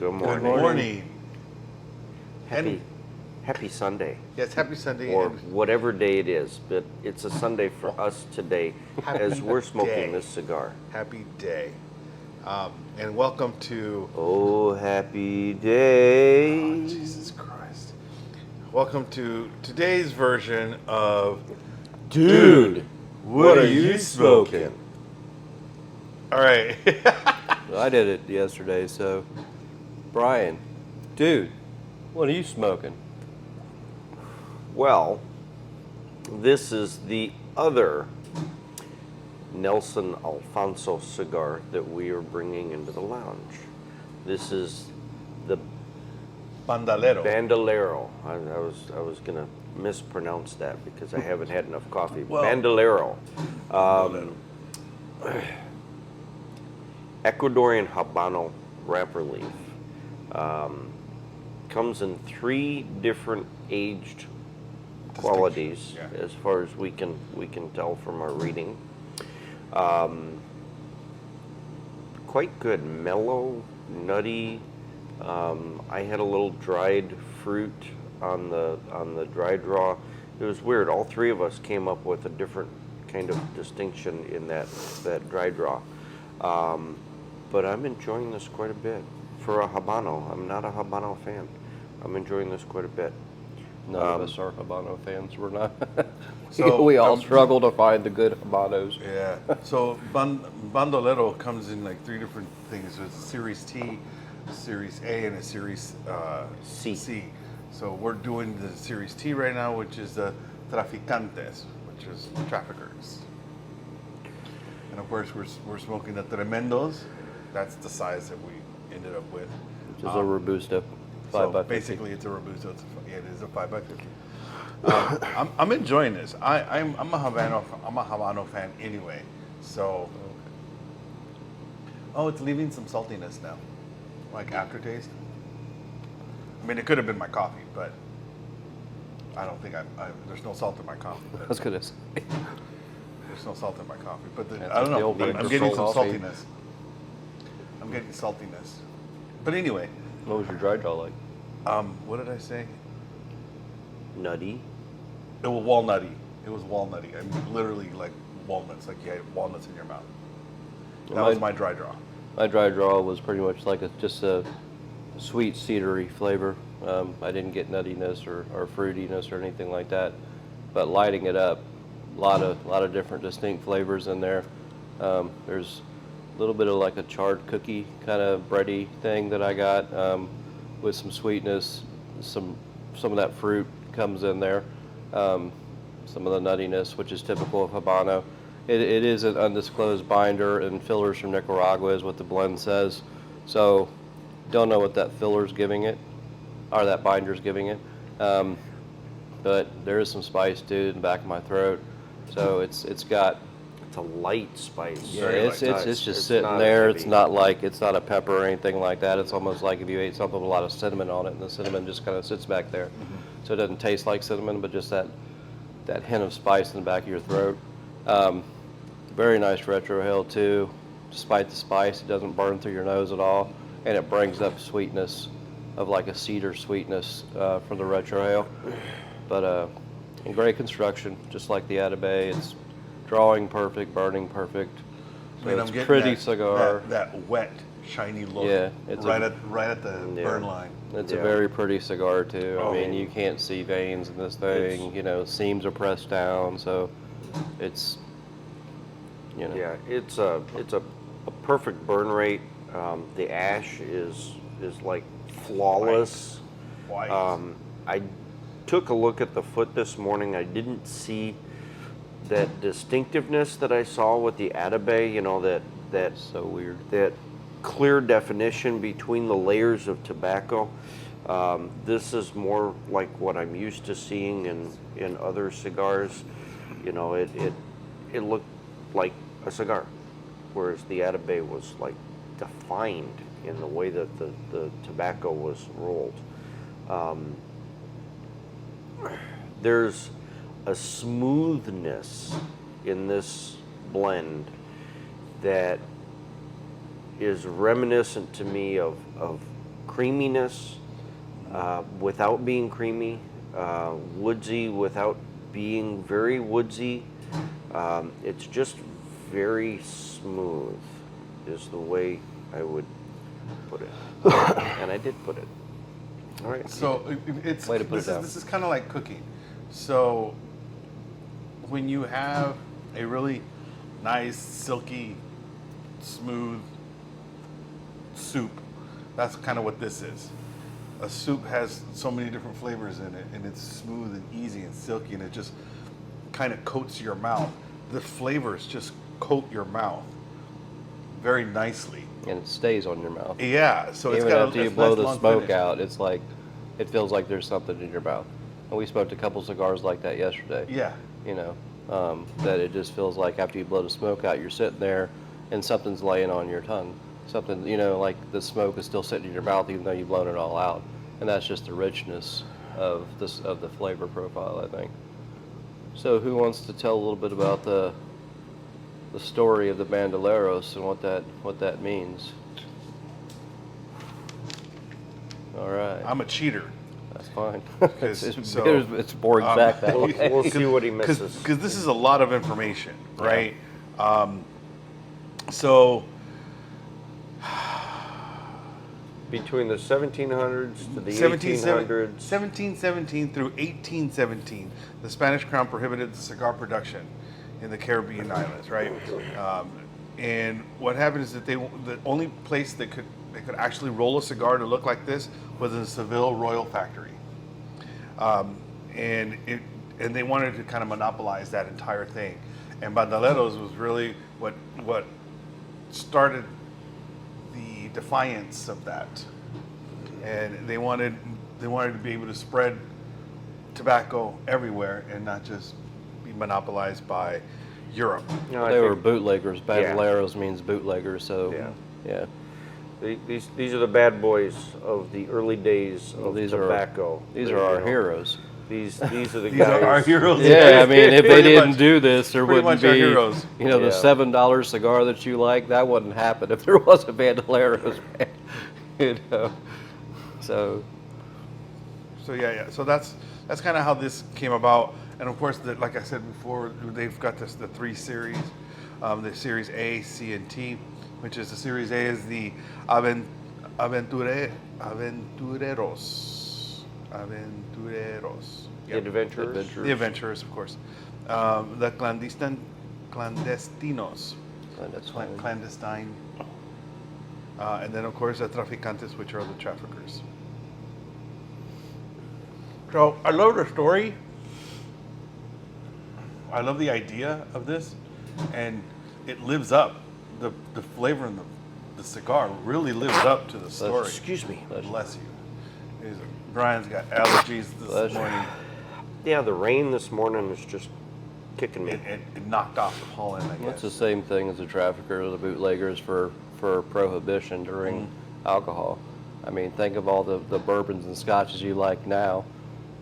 Good morning. Good morning. Happy Sunday. Yes, happy Sunday. Or whatever day it is, but it's a Sunday for us today as we're smoking this cigar. Happy day. And welcome to... Oh, happy day. Oh, Jesus Christ. Welcome to today's version of... Dude, what are you smoking? All right. I did it yesterday, so... Brian, dude, what are you smoking? Well, this is the other Nelson Alfonso cigar that we are bringing into the lounge. This is the Bandolero. Bandolero. I was gonna mispronounce that because I haven't had enough coffee. Well, Bandolero. Ecuadorian Habano wrapper leaf. Comes in 3 different aged qualities, as far as we can tell from our reading. Quite good, mellow, nutty. I had a little dried fruit on the dry draw. It was weird. All 3 of us came up with a different kind of distinction in that dry draw. But I'm enjoying this quite a bit. For a Habano, I'm not a Habano fan. I'm enjoying this quite a bit. None of us are Habano fans. We're not. So, we all struggle to find the good Habanos. Yeah. So Bandolero comes in like 3 different things. There's a Series T, a Series A, and a Series C. So we're doing the Series T right now, which is the Traficantes, which is traffickers. And of course, we're smoking the Tremendos. That's the size that we ended up with. Which is a Robusto. 5x50. Basically, it's a Robusto. It is a 5x50. I'm enjoying this. I'm a Habano fan anyway. So, it's leaving some saltiness now, like aftertaste. I mean, it could have been my coffee, but I don't think there's no salt in my coffee. I was gonna say. There's no salt in my coffee, but That's I don't know. the I'm getting some coffee. saltiness. I'm getting saltiness. But anyway, What was your dry draw like? what did I say? Nutty. It was walnutty. It was walnutty. I mean, literally like walnuts, like you had walnuts in your mouth. That was my dry draw. My dry draw was pretty much like just a sweet cedary flavor. I didn't get nuttiness or fruitiness or anything like that. But lighting it up, a lot of different distinct flavors in there. There's a little bit of like a charred cookie kind of bready thing that I got with some sweetness. Some of that fruit comes in there. Some of the nuttiness, which is typical of Habano. It is an undisclosed binder, and fillers from Nicaragua is what the blend says. So, don't know what that filler's giving it, or that binder's giving it. But there is some spice too in the back of my throat. So it's got. It's a light spice. Yeah, it's just sitting there. It's not a pepper or anything like that. It's almost like if you ate something with a lot of cinnamon on it, and the cinnamon just kind of sits back there. Mm-hmm. So it doesn't taste like cinnamon, but just that hint of spice in the back of your throat. Very nice retrohale too. Despite the spice, it doesn't burn through your nose at all, and it brings up sweetness of like a cedar sweetness from the retrohale. But in great construction, just like the Atabey. It's drawing perfect, burning perfect. So I mean, it's a pretty cigar. That wet, shiny look. Yeah, it's right at the burn line. It's a very pretty cigar too. Oh. I mean, you can't see veins in this thing. Seams are pressed down, so it's Yeah, it's a perfect burn rate. The ash is like flawless. White. I took a look at the foot this morning. I didn't see that distinctiveness that I saw with the Atabey. That's so weird. That clear definition between the layers of tobacco. This is more like what I'm used to seeing in other cigars. It looked like a cigar, whereas the Atabey was like defined in the way that the tobacco was rolled. There's a smoothness in this blend that is reminiscent to me of creaminess without being creamy, woodsy without being very woodsy. It's just very smooth is the way I would put it. And I did put it. All right. So it's Way to put it down. this is kind of like cooking. So when you have a really nice, silky, smooth soup, that's kind of what this is. A soup has so many different flavors in it, and it's smooth and easy and silky, and it just kind of coats your mouth. The flavors just coat your mouth very nicely. And it stays on your mouth. Yeah, so it's Even got after a you it's blow nice the long smoke finish. out, it's like, it feels like there's something in your mouth. And we smoked a couple cigars like that yesterday. Yeah. You know, that it just feels like after you blow the smoke out, you're sitting there and something's laying on your tongue. Something, you know, like the smoke is still sitting in your mouth even though you've blown it all out. And that's just the richness of the flavor profile, I think. So who wants to tell a little bit about the story of the Bandoleros and what that means? All right. I'm a cheater. That's fine. Because- it's so, it's boring back that way. We'll see what he misses. Because this is a lot of information, right? So Between the 1700s to the 1717 1800s. through 1817, the Spanish crown prohibited the cigar production in the Caribbean islands, right? And what happened is that the only place they could actually roll a cigar to look like this was in the Seville Royal Factory, and they wanted to kind of monopolize that entire thing. And Bandoleros was really what started the defiance of that, and they wanted to be able to spread tobacco everywhere and not just be monopolized by Europe. No, I They were think bootleggers. Bandoleros means bootleggers, so yeah. these are the bad boys of the early days of These tobacco. These are our heroes. These are the These guys. are our heroes. Yeah, I mean, if they Pretty didn't much. do this, there Pretty wouldn't much our be, heroes. you know, the Yeah. $7 cigar that you like. That wouldn't happen if there was a Bandoleros, man. You know, so So yeah. So that's kind of how this came about. And of course, like I said before, they've got the three series, the Series A, C, and T, which is the Series A is the Aventureros. The adventurers. The adventurers, of course. The clandestinos. that's fine. Clandestine. And then, of course, the traficantes, which are the traffickers. So I love the story. I love the idea of this, and it lives up. The flavor in the cigar really lives up to the story. Excuse me. Bless you. Brian's got allergies this Pleasure. morning. Yeah, the rain this morning is just kicking me. It knocked off the pollen, I It's the guess. same thing as the traffickers, the bootleggers for prohibition during alcohol. I mean, think of all the bourbons and scotches you like now.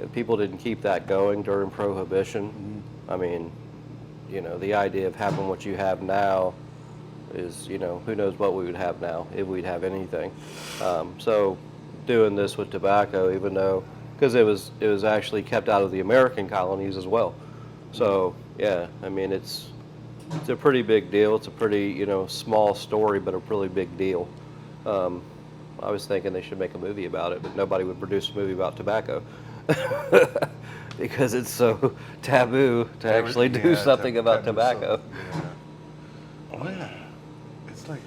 If people didn't keep that going during prohibition, I mean, you know, the idea of having what you have now is, you know, who knows what we would have now if we'd have anything. So doing this with tobacco, even though, because it was actually kept out of the American colonies as well. So yeah, I mean, it's a pretty big deal. It's a pretty, you know, small story, but a really big deal. I was thinking they should make a movie about it, but nobody would produce a movie about tobacco because it's so taboo to actually do something about tobacco. Oh yeah, it's like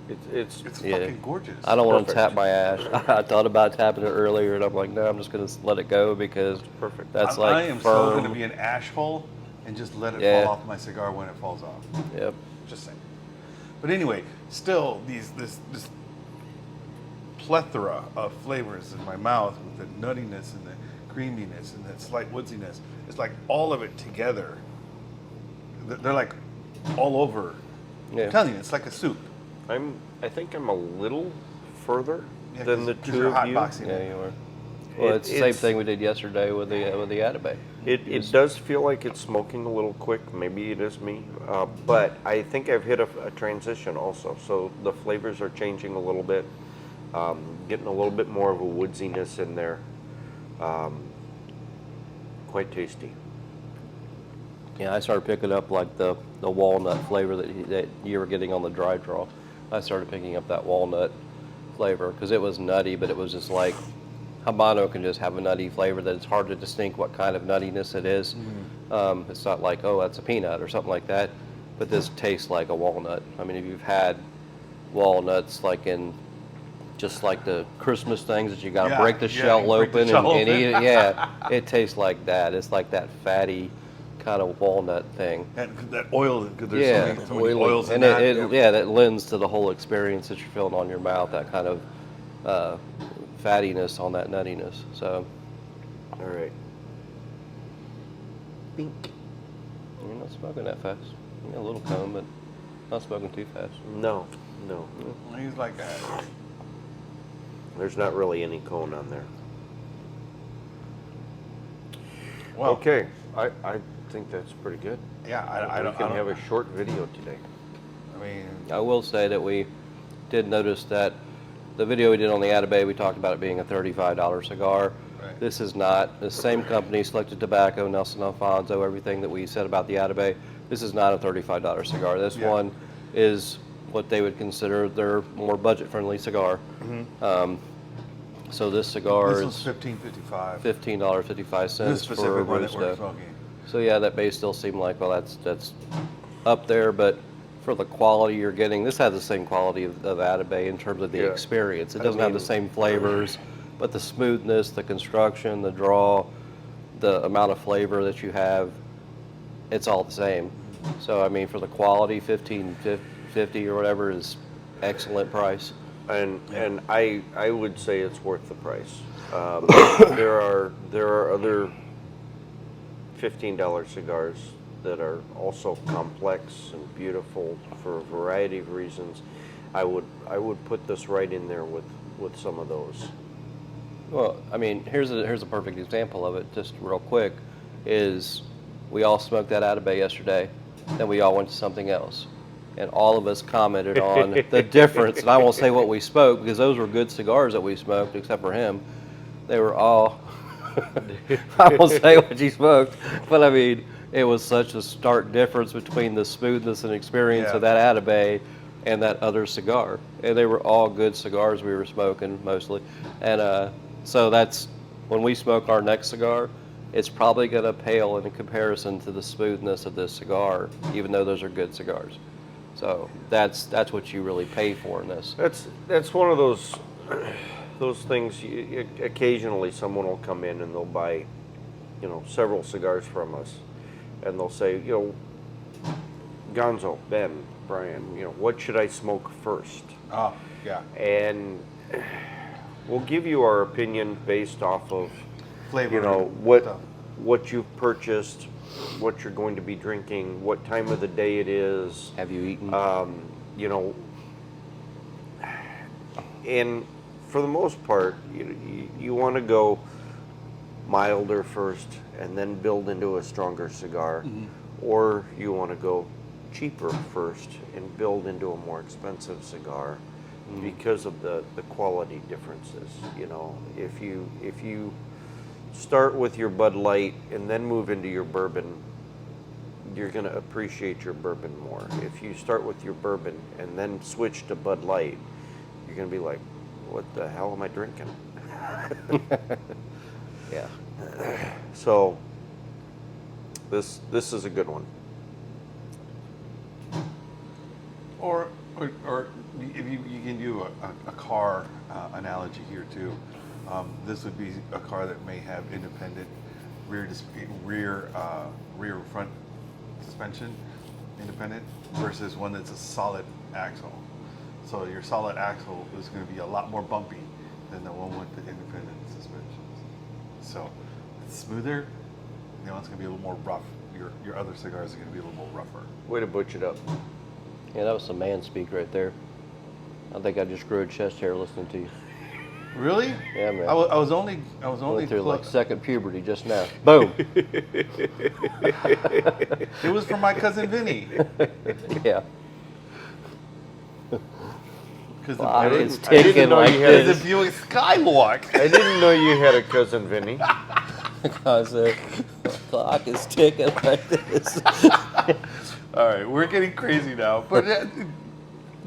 It's it's Yeah. fucking gorgeous. I don't want to Perfect. tap my ash. I thought about tapping it earlier, and I'm like, no, I'm just going to let it go because perfect. that's I like am so firm. going to be an ash hole and just let it Yeah. fall off my cigar when it falls off. Yep. Just saying. But anyway, still this plethora of flavors in my mouth with the nuttiness and the creaminess and that slight woodsiness. It's like all of it together. They're like all over. Yeah. I'm telling you, it's like a soup. I think I'm a little further Yeah, than the 'cause two you're of you. hotboxing Yeah, it. you are. Well, it's the same it's- thing we did yesterday with the Atabay. It does feel like it's smoking a little quick. Maybe it is me, but I think I've hit a transition also. So the flavors are changing a little bit. Getting a little bit more of a woodsiness in there. Quite tasty. Yeah, I started picking up like the walnut flavor that you were getting on the dry draw. I started picking up that walnut flavor because it was nutty, but it was just like Habano can just have a nutty flavor that it's hard to distinct what kind of nuttiness it is. It's not like, oh, that's a peanut or something like that, but this tastes like a walnut. I mean, if you've had walnuts like in just like the Christmas things that you got to break the shell break the open shell and eat open. it, yeah, it tastes like that. It's like that fatty kind of walnut thing. And that oil, because there's Yeah, so many oils in and that. yeah, that lends to the whole experience that you're feeling on your mouth, that kind of fattiness on that nuttiness. So All right. Bink. you're not smoking that fast. You got a little cone, but not smoking too fast. No. He's like that. There's not really any cone on there. Well, Okay. I think that's pretty good. yeah, I We don't. can have a short video today. I mean, I will say that we did notice that the video we did on the Atabay, we talked about it being a $35 cigar. Right. This is not. The same company, Selected Tobacco, Nelson Alfonso, everything that we said about the Atabay, this is not a $35 cigar. This Yeah. one is what they would consider their more budget-friendly cigar. So this cigar this was is $15.55. $15.55 This for a specific one that we're Robusto. smoking. So yeah, that may still seem like, well, that's up there, but for the quality you're getting, this has the same quality of Atabay in terms of the Yeah. experience. It I doesn't have the mean- same flavors, but the smoothness, the construction, the draw, the amount of flavor that you have, it's all the same. So I mean, for the quality, $15.50 or whatever is excellent price. And I would say it's worth the price. There are other $15 cigars that are also complex and beautiful for a variety of reasons. I would put this right in there with some of those. Well, I mean, here's a perfect example of it, just real quick, is we all smoked that Atabay yesterday, then we all went to something else. And all of us commented on the difference, and I won't say what we smoked, because those were good cigars that we smoked, except for him. They were all, I won't say what you smoked, but I mean, it was such a stark difference between the smoothness and experience of that Atabay and that other cigar. And they were all good cigars we were smoking, mostly. And so that's, when we smoke our next cigar, it's probably going to pale in comparison to the smoothness of this cigar, even though those are good cigars. So that's what you really pay for in this. That's one of those things. Occasionally, someone will come in and they'll buy, several cigars from us, and they'll say, Gonzo, Ben, Brian, what should I smoke first? Oh, yeah. And we'll give you our opinion based off of Flavor. what you've purchased, what you're going to be drinking, what time of the day it is. Have you eaten? And for the most part, you want to go milder first and then build into a stronger cigar, or you want to go cheaper first and build into a more expensive cigar because of the quality differences. If you start with your Bud Light and then move into your bourbon, you're going to appreciate your bourbon more. If you start with your bourbon and then switch to Bud Light, you're going to be like, what the hell am I drinking? Yeah. So this is a good one. Or if you can do a car analogy here too. This would be a car that may have independent rear front suspension, independent, versus one that's a solid axle. So your solid axle is going to be a lot more bumpy than the one with the independent suspensions. So it's smoother. The one's going to be a little more rough. Your other cigars are going to be a little more rougher. Way to butch it up. Yeah, that was some man speak right there. I think I just grew a chest hair listening to you. Really? Yeah, man. I was only Went through like clo- second puberty just now. Boom. It was from my cousin Vinny. Yeah. Because Clock didn't- is I didn't ticking know like you had the this. viewing Skywalk. I didn't know you had a cousin Vinny. Because the clock is ticking like this. All right, we're getting crazy now, but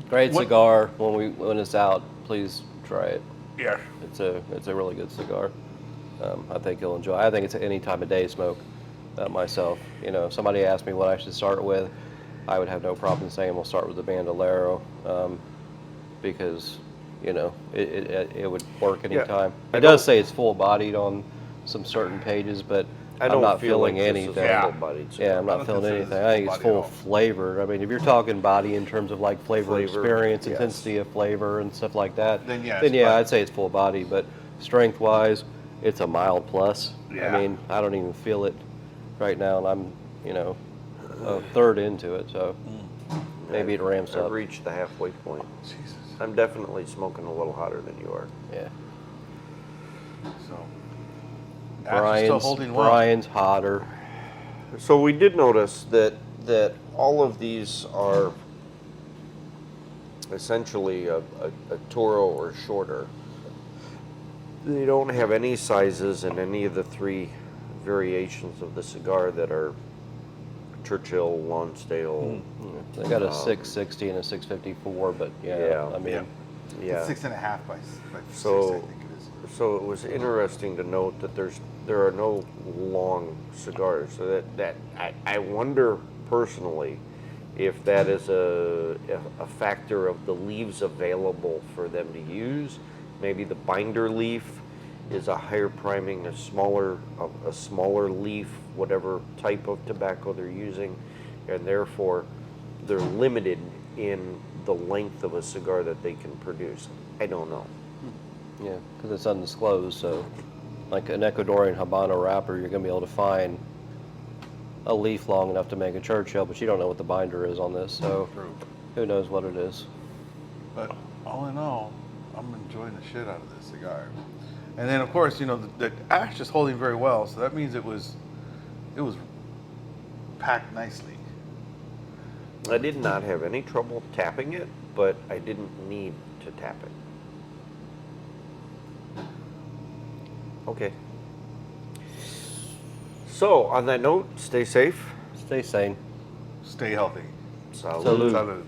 Great What- cigar. When it's out, please try it. yeah, It's a really good cigar. I think you'll enjoy. I think it's any time of day smoke. Myself, if somebody asked me what I should start with, I would have no problem saying we'll start with the Bandolero, because it would work anytime. I It does don't- say it's full bodied on some certain pages, but I I'm don't not feel feeling like this anything. is a full-bodied cigar. Yeah, I'm I not don't feeling consider anything. this I think it's full-bodied full at all. flavor. I mean, if you're talking body in terms of like flavor Flavor, experience, yes. intensity of flavor, and stuff like that, Then yeah, it's I'd fine. say it's full body. But strength wise, it's a mild plus. Yeah. I mean, I don't even feel it right now, and I'm a third into it, so maybe it ramps I've up. reached the halfway point. Jesus. I'm definitely smoking a little hotter than you are. Yeah. So Ash is still holding well. Brian's hotter. So we did notice that all of these are essentially a Toro or shorter. They don't have any sizes in any of the three variations of the cigar that are Churchill, Lonsdale. They got a 660 and a 654, but Yeah. I mean, Yeah. Yeah. It's 6.5 by So- 6, I think it is. So it was interesting to note that there are no long cigars. So that I wonder personally if that is a factor of the leaves available for them to use. Maybe the binder leaf is a higher priming, a smaller leaf, whatever type of tobacco they're using, and therefore they're limited in the length of a cigar that they can produce. I don't know. yeah, because it's undisclosed. So, like an Ecuadorian Habano wrapper, you're going to be able to find a leaf long enough to make a Churchill, but you don't know what the binder is on this. So, True. who knows what it is? But all in all, I'm enjoying the shit out of this cigar. And then, of course, the ash is holding very well, so that means it was packed nicely. I did not have any trouble tapping it, but I didn't need to tap it. Okay. So, on that note, stay safe. Stay sane. Stay healthy. Salud. Salud. Salud.